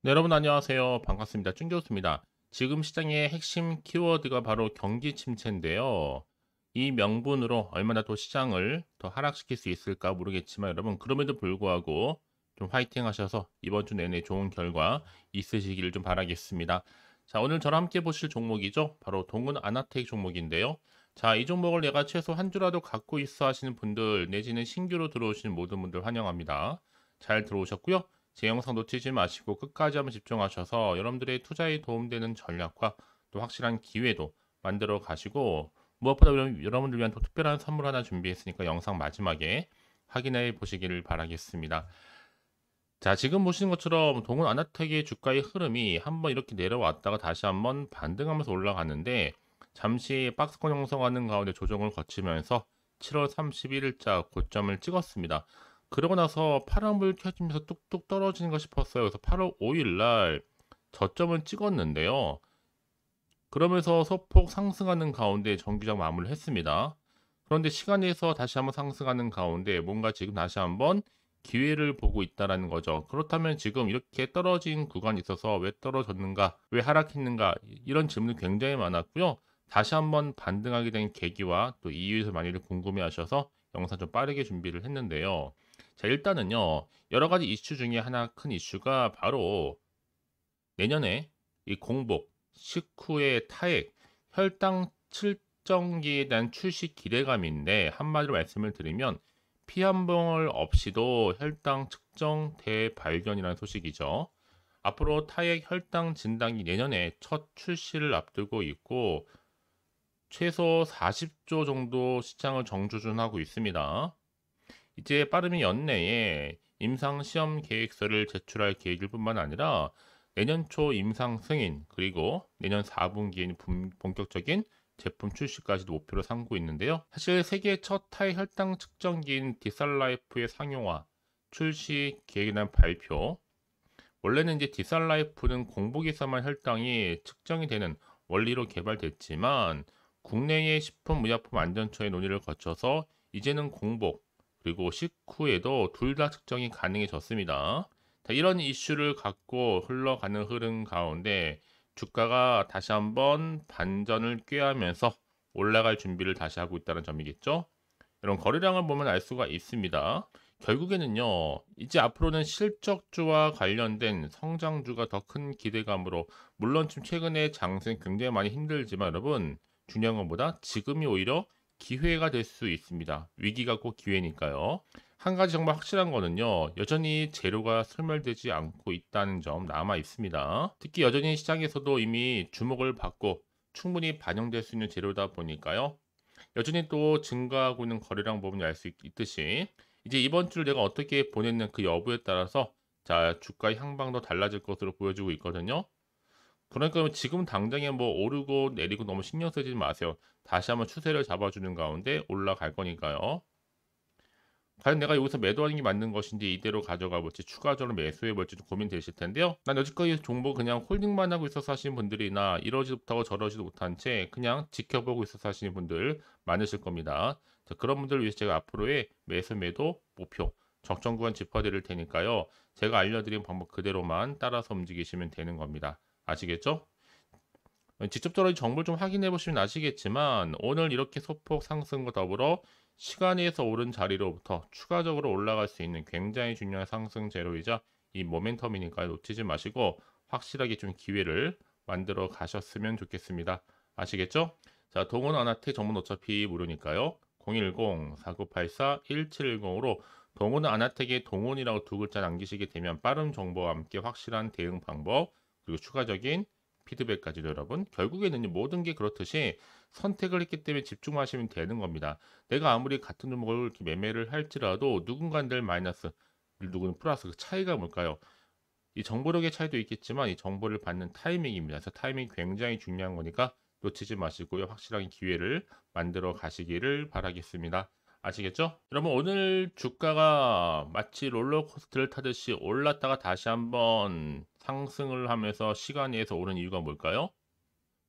네, 여러분 안녕하세요. 반갑습니다. 쭝교수입니다. 지금 시장의 핵심 키워드가 바로 경기 침체인데요. 이 명분으로 얼마나 더 시장을 더 하락시킬 수 있을까 모르겠지만 여러분 그럼에도 불구하고 좀 화이팅 하셔서 이번 주 내내 좋은 결과 있으시기를 좀 바라겠습니다. 자, 오늘 저랑 함께 보실 종목이죠. 바로 동은 아나텍 종목인데요. 자, 이 종목을 내가 최소 한 주라도 갖고 있어 하시는 분들 내지는 신규로 들어오신 모든 분들 환영합니다. 잘 들어오셨고요. 제 영상 놓치지 마시고 끝까지 한번 집중하셔서 여러분들의 투자에 도움되는 전략과 또 확실한 기회도 만들어 가시고 무엇보다 여러분들 위한 또 특별한 선물 하나 준비했으니까 영상 마지막에 확인해 보시기를 바라겠습니다. 자, 지금 보시는 것처럼 동은 아나텍의 주가의 흐름이 한번 이렇게 내려왔다가 다시 한번 반등하면서 올라갔는데 잠시 박스권 형성하는 가운데 조정을 거치면서 7월 31일자 고점을 찍었습니다. 그러고 나서 파란불 켜지면서 뚝뚝 떨어지는 가 싶었어요. 그래서 8월 5일 날 저점을 찍었는데요. 그러면서 소폭 상승하는 가운데 정규장 마무리를 했습니다. 그런데 시간에서 다시 한번 상승하는 가운데 뭔가 지금 다시 한번 기회를 보고 있다라는 거죠. 그렇다면 지금 이렇게 떨어진 구간이 있어서 왜 떨어졌는가, 왜 하락했는가 이런 질문이 굉장히 많았고요. 다시 한번 반등하게 된 계기와 또 이유에서 많이들 궁금해하셔서 영상 좀 빠르게 준비를 했는데요. 자, 일단은요, 여러 가지 이슈 중에 하나 큰 이슈가 바로 내년에 이 공복, 식후의 타액, 혈당 측정기에 대한 출시 기대감인데 한마디로 말씀을 드리면 피 한 방울 없이도 혈당 측정 대발견이라는 소식이죠. 앞으로 타액 혈당 진단기 내년에 첫 출시를 앞두고 있고 최소 40조 정도 시장을 정주준하고 있습니다. 이제 빠르면 연내에 임상 시험 계획서를 제출할 계획일 뿐만 아니라 내년 초 임상 승인 그리고 내년 4분기에는 본격적인 제품 출시까지도 목표로 삼고 있는데요. 사실 세계 첫 타의 혈당 측정기인 디살라이프의 상용화 출시 계획에 대한 발표. 원래는 이제 디살라이프는 공복에서만 혈당이 측정이 되는 원리로 개발됐지만 국내의 식품의약품안전처의 논의를 거쳐서 이제는 공복 그리고 식후에도 둘 다 측정이 가능해졌습니다. 자, 이런 이슈를 갖고 흘러가는 흐름 가운데 주가가 다시 한번 반전을 꾀하면서 올라갈 준비를 다시 하고 있다는 점이겠죠. 이런 거래량을 보면 알 수가 있습니다. 결국에는요, 이제 앞으로는 실적주와 관련된 성장주가 더 큰 기대감으로, 물론 지금 최근에 장세 굉장히 많이 힘들지만 여러분, 중요한 것보다 지금이 오히려 기회가 될 수 있습니다. 위기가 꼭 기회니까요. 한 가지 정말 확실한 거는요, 여전히 재료가 소멸되지 않고 있다는 점 남아 있습니다. 특히 여전히 시장에서도 이미 주목을 받고 충분히 반영될 수 있는 재료다 보니까요. 여전히 또 증가하고 있는 거래량 부분이 알 수 있듯이 이제 이번 주를 내가 어떻게 보냈는 그 여부에 따라서 자 주가 향방도 달라질 것으로 보여지고 있거든요. 그러니까 지금 당장에 뭐 오르고 내리고 너무 신경 쓰지 마세요. 다시 한번 추세를 잡아주는 가운데 올라갈 거니까요. 과연 내가 여기서 매도하는 게 맞는 것인지 이대로 가져가 볼지 추가적으로 매수해 볼지 좀 고민되실 텐데요. 난 여지까지 정보 그냥 홀딩만 하고 있어서 하시는 분들이나 이러지도 못하고 저러지도 못한 채 그냥 지켜보고 있어서 하시는 분들 많으실 겁니다. 자, 그런 분들을 위해서 제가 앞으로의 매수 매도 목표 적정 구간 짚어드릴 테니까요. 제가 알려드린 방법 그대로만 따라서 움직이시면 되는 겁니다. 아시겠죠? 직접적으로 정보를 좀 확인해 보시면 아시겠지만 오늘 이렇게 소폭 상승과 더불어 시간에서 오른 자리로부터 추가적으로 올라갈 수 있는 굉장히 중요한 상승 재료이자 이 모멘텀이니까 놓치지 마시고 확실하게 좀 기회를 만들어 가셨으면 좋겠습니다. 아시겠죠? 자, 동원 아나텍 정보는 어차피 무료니까요. 010-4984-1710으로 동원 아나텍의 동원이라고 두 글자 남기시게 되면 빠른 정보와 함께 확실한 대응 방법 그리고 추가적인 피드백까지도 여러분 결국에는 모든 게 그렇듯이 선택을 했기 때문에 집중하시면 되는 겁니다. 내가 아무리 같은 종목을 이렇게 매매를 할지라도 누군가는 늘 마이너스 누구는 플러스 그 차이가 뭘까요? 이 정보력의 차이도 있겠지만 이 정보를 받는 타이밍입니다. 그래서 타이밍이 굉장히 중요한 거니까 놓치지 마시고요. 확실하게 기회를 만들어 가시기를 바라겠습니다. 아시겠죠? 여러분 오늘 주가가 마치 롤러코스터를 타듯이 올랐다가 다시 한번 상승을 하면서 시간에서 오른 이유가 뭘까요?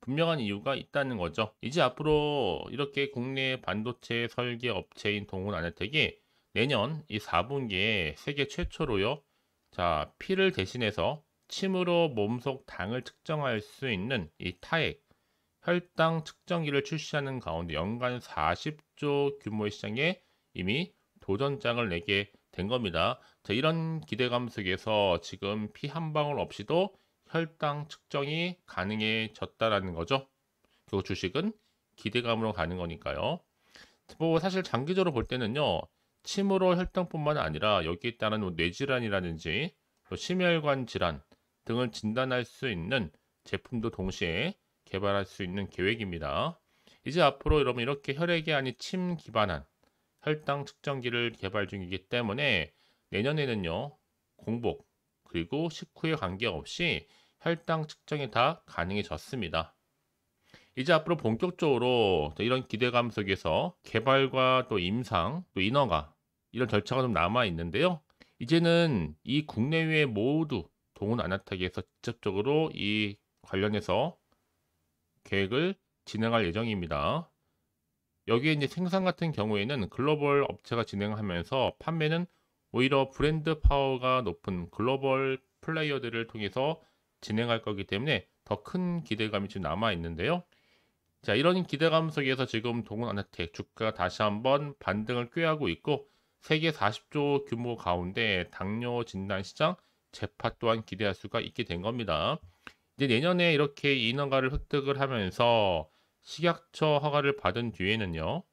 분명한 이유가 있다는 거죠. 이제 앞으로 이렇게 국내 반도체 설계 업체인 동훈 아네텍이 내년 이 4분기에 세계 최초로요. 자, 피를 대신해서 침으로 몸속 당을 측정할 수 있는 이 타액, 혈당 측정기를 출시하는 가운데 연간 40조 규모의 시장에 이미 도전장을 내게 된 겁니다. 자, 이런 기대감 속에서 지금 피 한 방울 없이도 혈당 측정이 가능해졌다라는 거죠. 그 주식은 기대감으로 가는 거니까요. 뭐 사실 장기적으로 볼 때는요. 침으로 혈당뿐만 아니라 여기에 따른 뭐 뇌질환이라든지 또 심혈관 질환 등을 진단할 수 있는 제품도 동시에 개발할 수 있는 계획입니다. 이제 앞으로 여러분 이렇게 혈액이 아닌 침 기반한 혈당 측정기를 개발 중이기 때문에 내년에는요. 공복 그리고 식후에 관계없이 혈당 측정이 다 가능해졌습니다. 이제 앞으로 본격적으로 이런 기대감 속에서 개발과 또 임상, 또 인허가 이런 절차가 좀 남아 있는데요. 이제는 이 국내외 모두 동은 아나타기에서 직접적으로 이 관련해서 계획을 진행할 예정입니다. 여기에 이제 생산 같은 경우에는 글로벌 업체가 진행하면서 판매는 오히려 브랜드 파워가 높은 글로벌 플레이어들을 통해서 진행할 거기 때문에 더 큰 기대감이 지금 남아 있는데요. 자, 이런 기대감 속에서 지금 동은 아나텍 주가가 다시 한번 반등을 꾀하고 있고 세계 40조 규모 가운데 당뇨 진단 시장 재파 또한 기대할 수가 있게 된 겁니다. 이제 내년에 이렇게 인허가를 획득을 하면서 식약처 허가를 받은 뒤에는요.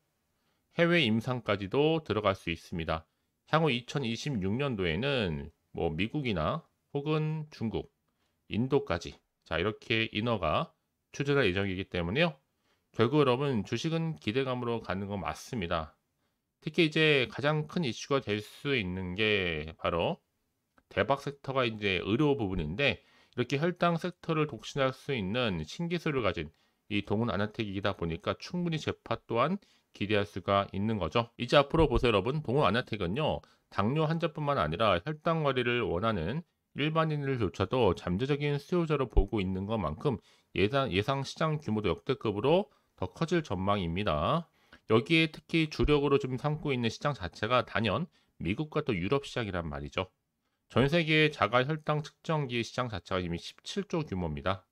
해외 임상까지도 들어갈 수 있습니다. 향후 2026년도에는 뭐 미국이나 혹은 중국, 인도까지 자, 이렇게 인허가 추진할 예정이기 때문에요. 결국 여러분 주식은 기대감으로 가는 건 맞습니다. 특히 이제 가장 큰 이슈가 될 수 있는 게 바로 대박 섹터가 이제 의료 부분인데 이렇게 혈당 섹터를 독신할 수 있는 신기술을 가진 이 동은 아나텍이다 보니까 충분히 재파 또한 기대할 수가 있는 거죠. 이제 앞으로 보세요 여러분. 동은 아나텍은요. 당뇨 환자뿐만 아니라 혈당 관리를 원하는 일반인들조차도 잠재적인 수요자로 보고 있는 것만큼 예상 시장 규모도 역대급으로 더 커질 전망입니다. 여기에 특히 주력으로 좀 삼고 있는 시장 자체가 단연 미국과 또 유럽 시장이란 말이죠. 전 세계 자가 혈당 측정기 시장 자체가 이미 17조 규모입니다.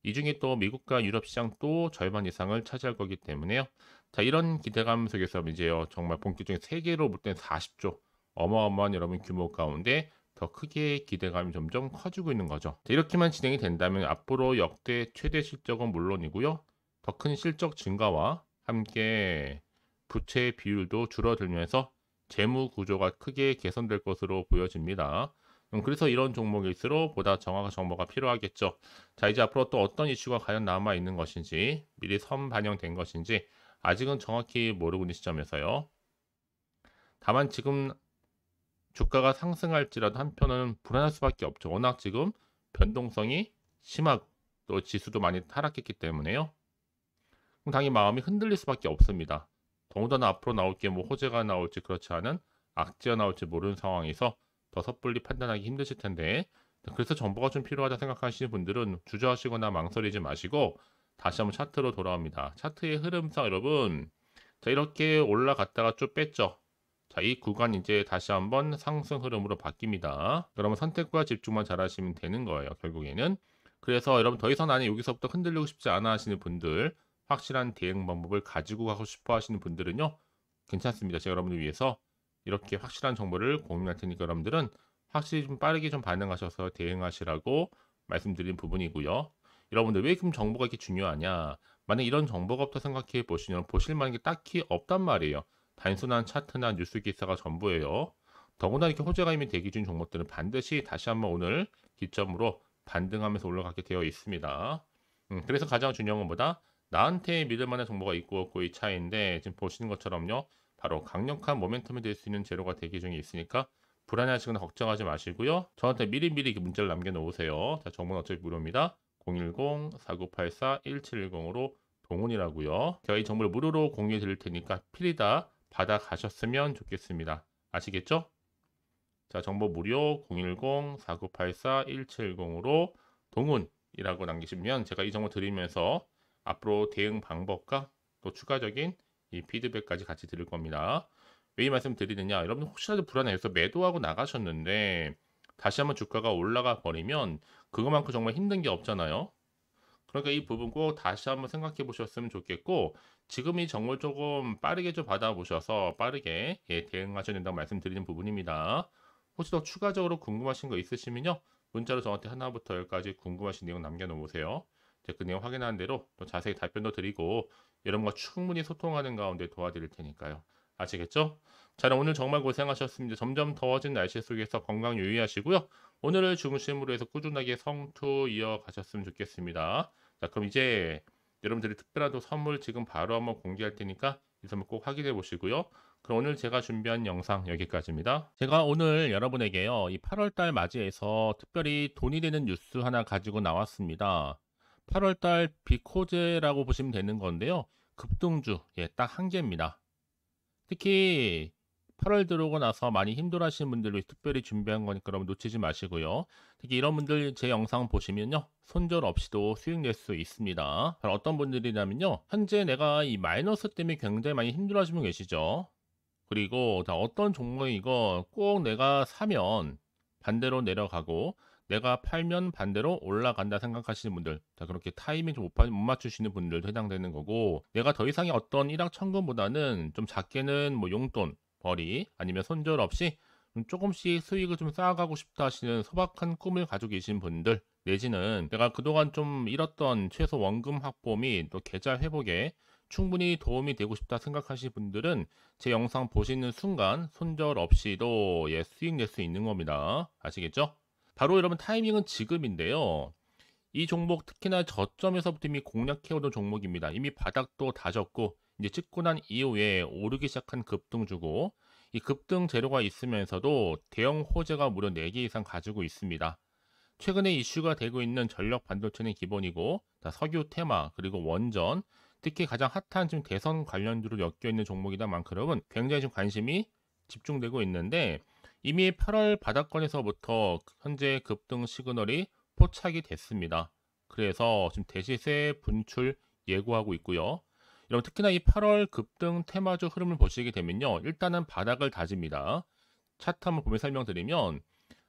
이 중에 또 미국과 유럽 시장 또 절반 이상을 차지할 거기 때문에요. 자, 이런 기대감 속에서 이제요, 정말 본격적인 세계로 볼 땐 40조 어마어마한 여러분 규모 가운데 더 크게 기대감이 점점 커지고 있는 거죠. 자, 이렇게만 진행이 된다면 앞으로 역대 최대 실적은 물론이고요. 더 큰 실적 증가와 함께 부채 비율도 줄어들면서 재무 구조가 크게 개선될 것으로 보여집니다. 그래서 이런 종목일수록 보다 정확한 정보가 필요하겠죠. 자, 이제 앞으로 또 어떤 이슈가 과연 남아 있는 것인지, 미리 선 반영된 것인지 아직은 정확히 모르고 있는 시점에서요. 다만 지금 주가가 상승할지라도 한편은 불안할 수밖에 없죠. 워낙 지금 변동성이 심하고 또 지수도 많이 하락했기 때문에요. 그럼 당연히 마음이 흔들릴 수밖에 없습니다. 더군다나 앞으로 나올 게 뭐 호재가 나올지 그렇지 않은 악재가 나올지 모르는 상황에서 더 섣불리 판단하기 힘드실 텐데 그래서 정보가 좀 필요하다 생각하시는 분들은 주저하시거나 망설이지 마시고 다시 한번 차트로 돌아옵니다. 차트의 흐름상 여러분 자 이렇게 올라갔다가 쭉 뺐죠. 자, 이 구간 이제 다시 한번 상승 흐름으로 바뀝니다. 그러면 선택과 집중만 잘 하시면 되는 거예요. 결국에는. 그래서 여러분 더 이상 나는 여기서부터 흔들리고 싶지 않아 하시는 분들 확실한 대응 방법을 가지고 가고 싶어 하시는 분들은요. 괜찮습니다. 제가 여러분을 위해서 이렇게 확실한 정보를 공유할 테니까 여러분들은 확실히 좀 빠르게 좀 반응하셔서 대응하시라고 말씀드린 부분이고요. 여러분들 왜 그럼 정보가 이렇게 중요하냐? 만약 이런 정보가 없다 생각해 보시면 보실 만한 게 딱히 없단 말이에요. 단순한 차트나 뉴스 기사가 전부예요. 더구나 이렇게 호재가 이미 대기 중인 종목들은 반드시 다시 한번 오늘 기점으로 반등하면서 올라가게 되어 있습니다. 그래서 가장 중요한 것보다 나한테 믿을 만한 정보가 있고 없고 이 차이인데 지금 보시는 것처럼요. 바로 강력한 모멘텀이 될 수 있는 재료가 대기 중에 있으니까 불안해하시거나 걱정하지 마시고요. 저한테 미리미리 문자를 남겨놓으세요. 자, 정보는 어차피 무료입니다. 010-4984-1710으로 동훈이라고요. 제가 이 정보를 무료로 공유해 드릴 테니까 필히 다 받아가셨으면 좋겠습니다. 아시겠죠? 자, 정보 무료 010-4984-1710으로 동훈이라고 남기시면 제가 이 정보 드리면서 앞으로 대응 방법과 또 추가적인 이 피드백까지 같이 드릴 겁니다. 왜 이 말씀 드리느냐? 여러분 혹시라도 불안해서 매도하고 나가셨는데 다시 한번 주가가 올라가 버리면 그거만큼 정말 힘든 게 없잖아요. 그러니까 이 부분 꼭 다시 한번 생각해 보셨으면 좋겠고, 지금 이 정보를 조금 빠르게 좀 받아보셔서 빠르게 대응하셔야 된다고 말씀드리는 부분입니다. 혹시 더 추가적으로 궁금하신 거 있으시면요, 문자로 저한테 하나부터 열까지 궁금하신 내용 남겨놓으세요. 제가 그 내용 확인하는 대로 또 자세히 답변도 드리고 여러분과 충분히 소통하는 가운데 도와드릴 테니까요. 아시겠죠? 자, 그럼 오늘 정말 고생하셨습니다. 점점 더워진 날씨 속에서 건강 유의하시고요. 오늘을 중심으로 해서 꾸준하게 성투 이어가셨으면 좋겠습니다. 자, 그럼 이제 여러분들이 특별한 또 선물 지금 바로 한번 공개할 테니까 이 선물 꼭 확인해 보시고요. 그럼 오늘 제가 준비한 영상 여기까지입니다. 제가 오늘 여러분에게요, 이 8월달 맞이해서 특별히 돈이 되는 뉴스 하나 가지고 나왔습니다. 8월달 비코제라고 보시면 되는 건데요. 급등주, 딱 한 개입니다. 특히 8월 들어오고 나서 많이 힘들어하시는 분들을 위해 특별히 준비한 거니까 여러분 놓치지 마시고요. 특히 이런 분들 제 영상 보시면요, 손절 없이도 수익 낼 수 있습니다. 바로 어떤 분들이냐면요, 현재 내가 이 마이너스 때문에 굉장히 많이 힘들어하시는 분 계시죠. 그리고 다 어떤 종목이 이거 꼭 내가 사면 반대로 내려가고 내가 팔면 반대로 올라간다 생각하시는 분들, 자, 그렇게 타이밍 좀 못 맞추시는 분들도 해당되는 거고, 내가 더 이상의 어떤 일확천금보다는 좀 작게는 뭐 용돈 벌이 아니면 손절 없이 조금씩 수익을 좀 쌓아가고 싶다 하시는 소박한 꿈을 가지고 계신 분들, 내지는 내가 그동안 좀 잃었던 최소 원금 확보 및 또 계좌 회복에 충분히 도움이 되고 싶다 생각하시는 분들은 제 영상 보시는 순간 손절 없이도 수익 낼 수 있는 겁니다. 아시겠죠? 바로 여러분 타이밍은 지금인데요. 이 종목 특히나 저점에서부터 이미 공략해오던 종목입니다. 이미 바닥도 다졌고 이제 찍고 난 이후에 오르기 시작한 급등주고, 이 급등 재료가 있으면서도 대형 호재가 무려 4개 이상 가지고 있습니다. 최근에 이슈가 되고 있는 전력 반도체는 기본이고, 석유 테마 그리고 원전, 특히 가장 핫한 지금 대선 관련주로 엮여 있는 종목이다 만큼은 굉장히 좀 관심이 집중되고 있는데, 이미 8월 바닥권에서부터 현재 급등 시그널이 포착이 됐습니다. 그래서 지금 대시세 분출 예고하고 있고요. 여러분 특히나 이 8월 급등 테마주 흐름을 보시게 되면요, 일단은 바닥을 다집니다. 차트 한번 보면 설명드리면,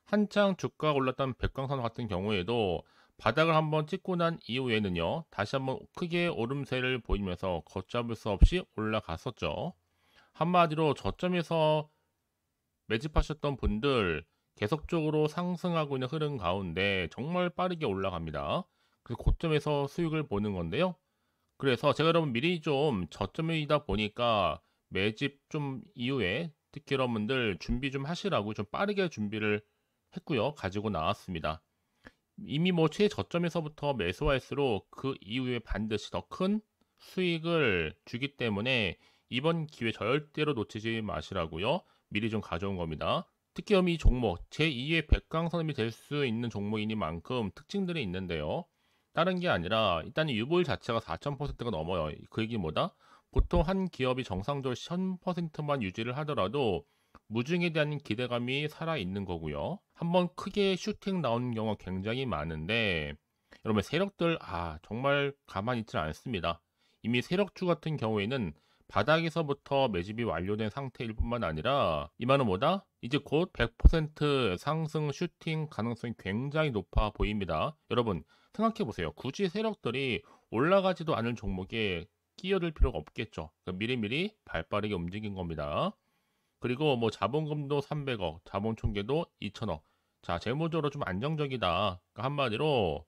한창 주가가 올랐던 백광산 같은 경우에도 바닥을 한번 찍고 난 이후에는요, 다시 한번 크게 오름세를 보이면서 걷잡을 수 없이 올라갔었죠. 한마디로 저점에서 매집하셨던 분들 계속적으로 상승하고 있는 흐름 가운데 정말 빠르게 올라갑니다. 그래서 고점에서 수익을 보는 건데요. 그래서 제가 여러분 미리 좀 저점이다 보니까 매집 좀 이후에 특히 여러분들 준비 좀 하시라고 좀 빠르게 준비를 했고요. 가지고 나왔습니다. 이미 뭐 최저점에서부터 매수할수록 그 이후에 반드시 더 큰 수익을 주기 때문에 이번 기회 절대로 놓치지 마시라고요. 미리 좀 가져온 겁니다. 특히 이 종목 제2의 백강선임이 될 수 있는 종목이니만큼 특징들이 있는데요. 다른 게 아니라 일단 유볼 자체가 4,000%가 넘어요. 그 얘기 뭐다? 보통 한 기업이 정상적으로 1000%만 유지를 하더라도 무중에 대한 기대감이 살아있는 거고요. 한번 크게 슈팅 나오는 경우가 굉장히 많은데, 여러분 세력들 정말 가만히 있지 않습니다. 이미 세력주 같은 경우에는 바닥에서부터 매집이 완료된 상태일 뿐만 아니라 이 말은 뭐다? 이제 곧 100% 상승 슈팅 가능성이 굉장히 높아 보입니다. 여러분 생각해 보세요. 굳이 세력들이 올라가지도 않을 종목에 끼어들 필요가 없겠죠. 그러니까 미리미리 발빠르게 움직인 겁니다. 그리고 뭐 자본금도 300억, 자본 총계도 2천억. 자, 재무적으로 좀 안정적이다. 그러니까 한마디로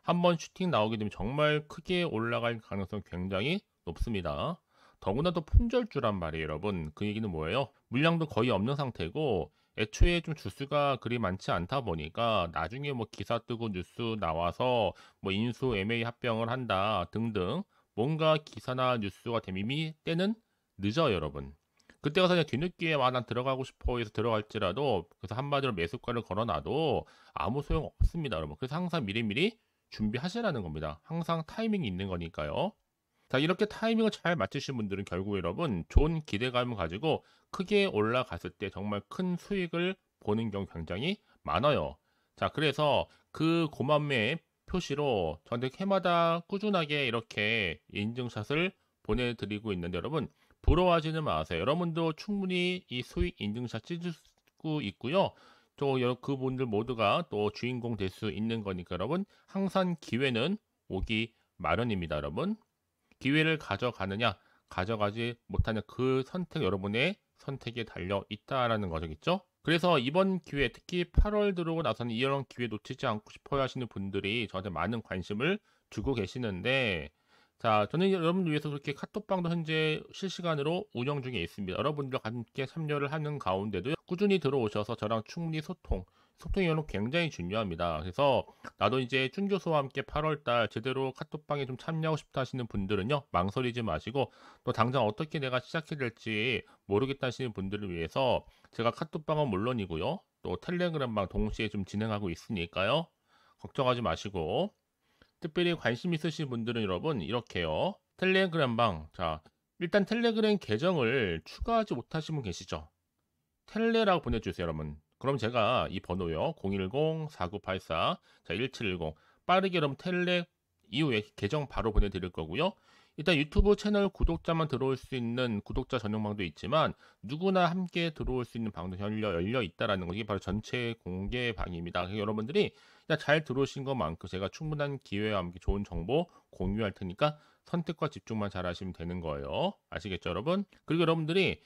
한번 슈팅 나오게 되면 정말 크게 올라갈 가능성이 굉장히 높습니다. 더구나 또 품절주란 말이에요, 여러분. 그 얘기는 뭐예요? 물량도 거의 없는 상태고 애초에 좀 주수가 그리 많지 않다 보니까 나중에 뭐 기사 뜨고 뉴스 나와서 뭐 인수 M&A 합병을 한다 등등 뭔가 기사나 뉴스가 되면 이미 때는 늦어요, 여러분. 그때 가서 그냥 뒤늦게 난 들어가고 싶어 해서 들어갈지라도, 그래서 한마디로 매수가를 걸어놔도 아무 소용 없습니다, 여러분. 그래서 항상 미리미리 준비하시라는 겁니다. 항상 타이밍이 있는 거니까요. 자, 이렇게 타이밍을 잘 맞추신 분들은 결국 여러분 좋은 기대감을 가지고 크게 올라갔을 때 정말 큰 수익을 보는 경우 굉장히 많아요. 자, 그래서 그 고만매의 표시로 저한테 해마다 꾸준하게 이렇게 인증샷을 보내드리고 있는데, 여러분 부러워하지는 마세요. 여러분도 충분히 이 수익 인증샷 찍을 수 있고요. 그분들 모두가 또 주인공 될 수 있는 거니까 여러분 항상 기회는 오기 마련입니다, 여러분. 기회를 가져가느냐, 가져가지 못하는 그 선택 여러분의 선택에 달려 있다라는 거겠죠? 그래서 이번 기회 특히 8월 들어오고 나서는 이런 기회 놓치지 않고 싶어 하시는 분들이 저한테 많은 관심을 주고 계시는데 자, 저는 여러분들 위해서 그렇게 카톡방도 현재 실시간으로 운영 중에 있습니다. 여러분들과 함께 참여를 하는 가운데도 꾸준히 들어오셔서 저랑 충분히 소통이 여러분 굉장히 중요합니다. 그래서 나도 이제 준 교수와 함께 8월달 제대로 카톡방에 좀 참여하고 싶다 하시는 분들은요, 망설이지 마시고 또 당장 어떻게 내가 시작해야 될지 모르겠다 하시는 분들을 위해서 제가 카톡방은 물론이고요, 또 텔레그램방 동시에 좀 진행하고 있으니까요. 걱정하지 마시고 특별히 관심 있으신 분들은 여러분 이렇게요. 텔레그램방. 자, 일단 텔레그램 계정을 추가하지 못하신 분 계시죠? 텔레라고 보내주세요, 여러분. 그럼 제가 이 번호요. 010-4984, 자, 1710. 빠르게 여러분 텔레 이후에 계정 바로 보내드릴 거고요. 일단 유튜브 채널 구독자만 들어올 수 있는 구독자 전용방도 있지만 누구나 함께 들어올 수 있는 방도 열려 있다라는 거. 이게 바로 전체 공개 방입니다. 그래서 여러분들이 잘 들어오신 것만큼 제가 충분한 기회와 함께 좋은 정보 공유할 테니까 선택과 집중만 잘 하시면 되는 거예요. 아시겠죠, 여러분? 그리고 여러분들이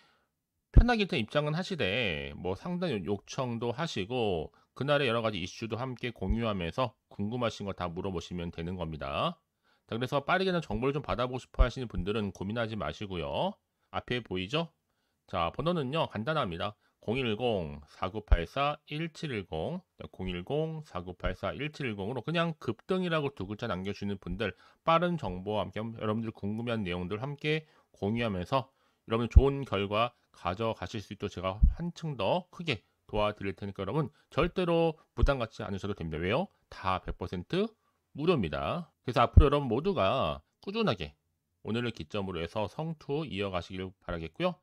편하게 일단 입장은 하시되 뭐 상담 요청도 하시고 그날의 여러 가지 이슈도 함께 공유하면서 궁금하신 거 다 물어보시면 되는 겁니다. 자, 그래서 빠르게는 정보를 좀 받아보고 싶어 하시는 분들은 고민하지 마시고요. 앞에 보이죠? 자, 번호는요, 간단합니다. 010-4984-1710, 010-4984-1710으로 그냥 급등이라고 두 글자 남겨주시는 분들, 빠른 정보와 함께 여러분들 궁금한 내용들 함께 공유하면서 여러분 좋은 결과 가져가실 수 있도록 제가 한층 더 크게 도와드릴 테니까 여러분 절대로 부담 갖지 않으셔도 됩니다. 왜요? 다 100% 무료입니다. 그래서 앞으로 여러분 모두가 꾸준하게 오늘을 기점으로 해서 성투 이어가시길 바라겠고요.